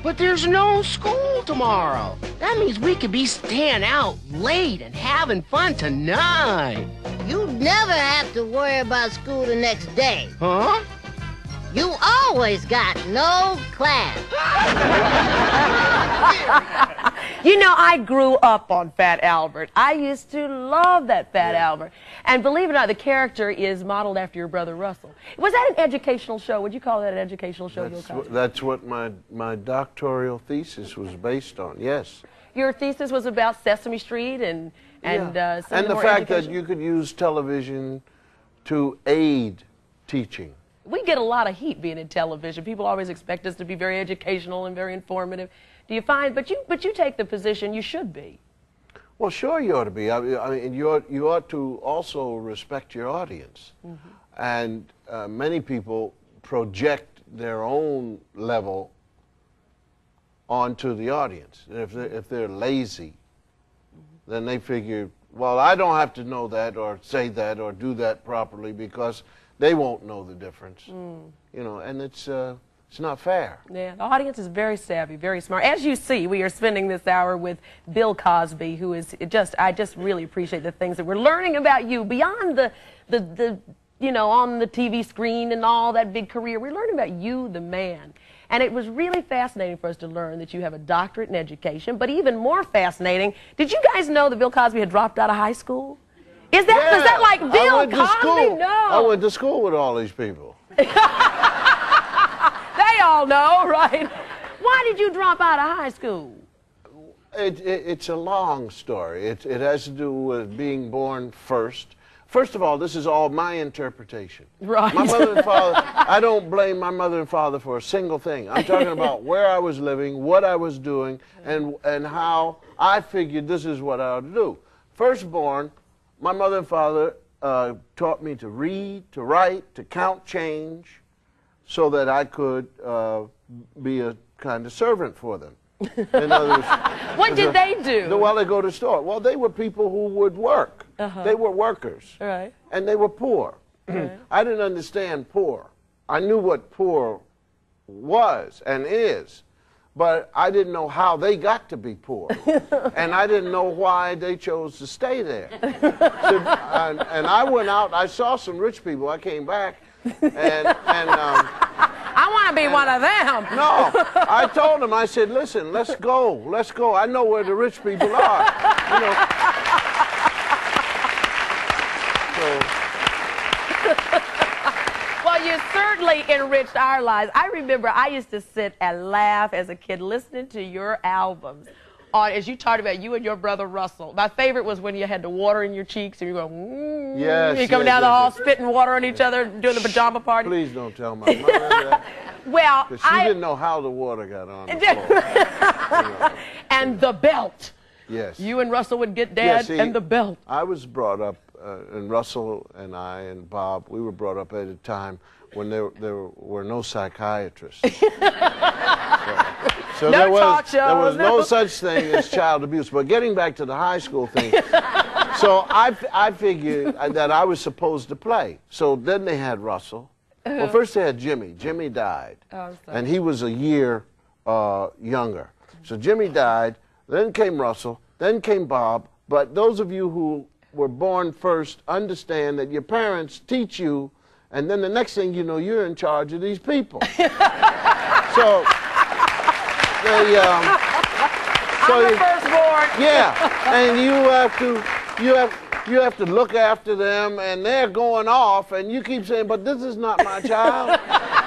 But there's no school tomorrow. That means we could be staying out late and having fun tonight. You never have to worry about school the next day. Huh? You always got no class. You know, I grew up on Fat Albert. I used to love that Fat Albert. And believe it or not, the character is modeled after your brother Russell. Was that an educational show? Would you call that an educational show, Bill Cosby? That's what my doctoral thesis was based on, yes. Your thesis was about Sesame Street and the fact that you could use television to aid teaching. We get a lot of heat being in television. People always expect us to be very educational and very informative. Do you find, but you take the position you should be. Well, sure you ought to be. I mean, you ought to also respect your audience. Mm-hmm. And many people project their own level onto the audience. If they're lazy, mm-hmm. then they figure, well, I don't have to know that or say that or do that properly because they won't know the difference, you know, and it's not fair. Yeah, the audience is very savvy, very smart. As you see, we are spending this hour with Bill Cosby, who is I just really appreciate the things that we're learning about you beyond the you know, on the TV screen and all that big career. We're learning about you, the man. And it was really fascinating for us to learn that you have a doctorate in education, but even more fascinating, did you guys know that Bill Cosby had dropped out of high school? Is that like Bill Cosby? No. I went to school with all these people. They all know, right? Why did you drop out of high school? It's a long story. It has to do with being born first. First of all, this is all my interpretation. Right. My mother and father, I don't blame my mother and father for a single thing. I'm talking about where I was living, what I was doing, and how I figured this is what I ought to do. Firstborn, my mother and father taught me to read, to write, to count change, so that I could be a kind of servant for them. In other words, what did they do? Well, they go to the store. Well, they were people who would work. They were workers. Right. And they were poor. Right. I didn't understand poor. I knew what poor was and is, but I didn't know how they got to be poor. And I didn't know why they chose to stay there. And I went out, I saw some rich people, I came back, I want to be one of them. No, I told them, I said, listen, let's go. I know where the rich people are. You know. Well, you certainly enriched our lives. I remember I used to sit and laugh as a kid listening to your albums. As you talked about you and your brother Russell. My favorite was when you had the water in your cheeks and you go, yes, you're coming down the hall, spitting water on each other, doing the pajama party. Please don't tell my mother that. Well, she didn't know how the water got on the floor. And the belt. Yes. You and Russell would get Dad and the belt. I was brought up, and Russell and I and Bob, we were brought up at a time when there were no psychiatrists. So no there was no such thing as child abuse. But getting back to the high school thing, so I figured that I was supposed to play. So then they had Russell. Well, first they had Jimmy. Jimmy died, and he was a year younger. So Jimmy died, then came Russell, then came Bob. But those of you who were born first understand that your parents teach you, and then the next thing you know, you're in charge of these people. So they, I'm the firstborn. Yeah, and you have to look after them, and they're going off, and you keep saying, but this is not my child.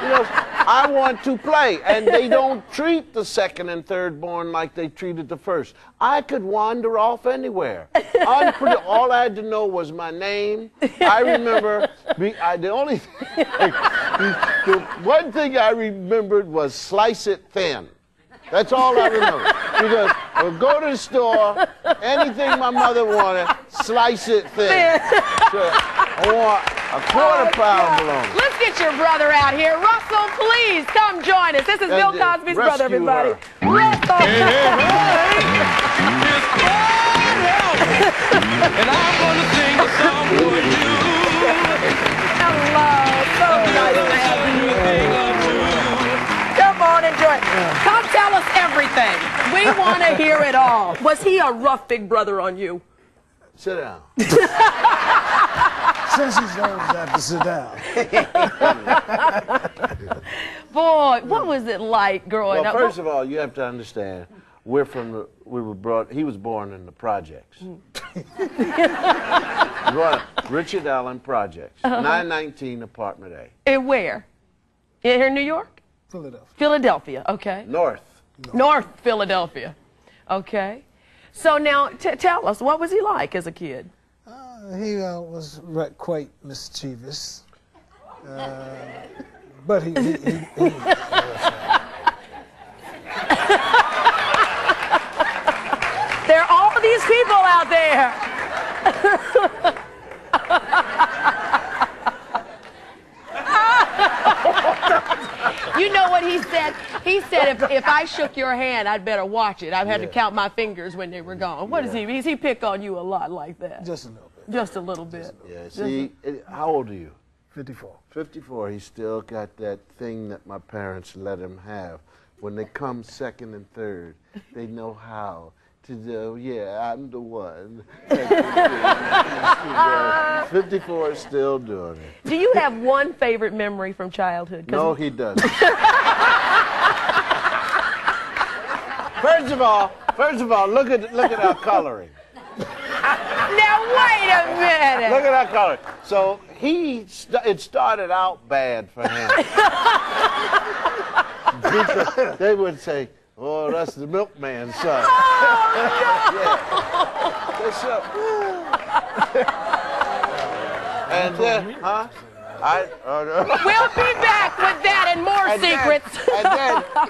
You know, I want to play, and they don't treat the second and third born like they treated the first. I could wander off anywhere. All I had to know was my name. I remember, the one thing I remembered was slice it thin. That's all I remember. Because we'll go to the store, anything my mother wanted, slice it thin. So I want a quarter-pound bologna. Let's get your brother out here. Russell, please come join us. This is Bill Cosby's brother, everybody. Russell. And I'm going to sing a song for you. Hello. So nice to have you. Come on in. enjoy it. Come tell us everything. We want to hear it all. Was he a rough big brother on you? Sit down. Since he's always have to sit down. Boy, what was it like growing Well, up? first of all, you have to understand, we were brought, he was born in the projects. Richard Allen Projects, 919 Apartment A. And where? Here in New York? Philadelphia. Philadelphia, okay. North Philadelphia, okay. So now, tell us, what was he like as a kid? He was quite mischievous, but he There are all these people out there. You know what he said? He said if I shook your hand, I'd better watch it. I had to count my fingers when they were gone. What is he? He pick on you a lot like that? just a little bit. Just a little bit. Yeah, see, how old are you? 54. 54. He still got that thing that my parents let him have. When they come second and third, they know how to do, yeah, I'm the one. 54 is still doing it. Do you have one favorite memory from childhood? No, he doesn't. First of all, look at our coloring. Now wait a minute. Look at our coloring. So it started out bad for him. They would say, "Oh, that's the milkman's son." Oh, Yeah. What's up? And then, huh? We'll be back with that and more secrets.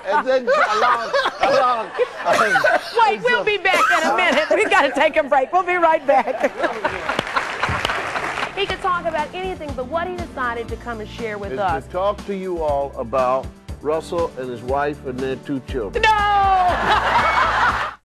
And then along. Wait, we'll be back in a minute. We got to take a break. We'll be right back. He could talk about anything, but what he decided to come and share with us. To talk to you all about Russell and his wife and their 2 children. No!